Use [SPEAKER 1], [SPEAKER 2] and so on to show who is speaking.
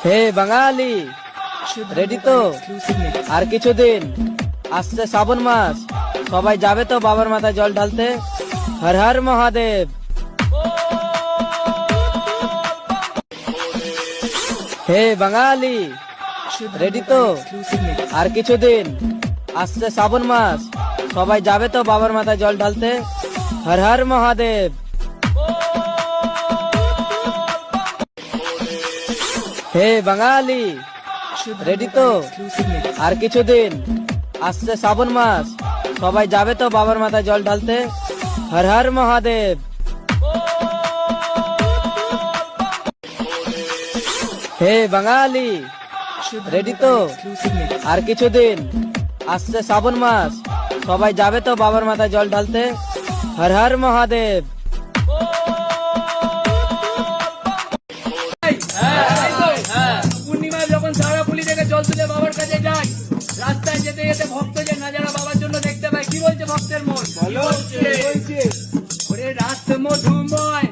[SPEAKER 1] হে বাঙালি, ready তো? আর কিছুদিন আসছে শ্রাবণ মাস, সবাই যাবে তো বাবার মাথায় জল ঢালতে। হর হর মহাদেব। হে বাঙালি, রেডি তো? আর কিছুদিন আসছে শ্রাবণ মাস, সবাই যাবে তো বাবার মাথায় জল ঢালতে। হর হর মহাদেব। হে বাঙালি, রেডি তো? আর কিছুদিন আসছে শ্রাবণ মাস, সবাই যাবে তো বাবার মাথায় জল ঢালতে। হর হর মহাদেব। হে বাঙালি, রেডি তো? আর কিছুদিন আসছে শ্রাবণ মাস, সবাই যাবে তো বাবার মাথায় জল ঢালতে। হর হর মহাদেব।
[SPEAKER 2] পূর্ণিমায় যখন সারা পুলি থেকে জল তুলে বাবার কাছে যায়, রাস্তায় যেতে যেতে ভক্ত যে নাজারা বাবার জন্য দেখতে পায়, কি বলছে ভক্তের মন? ওরে রাত মধুময়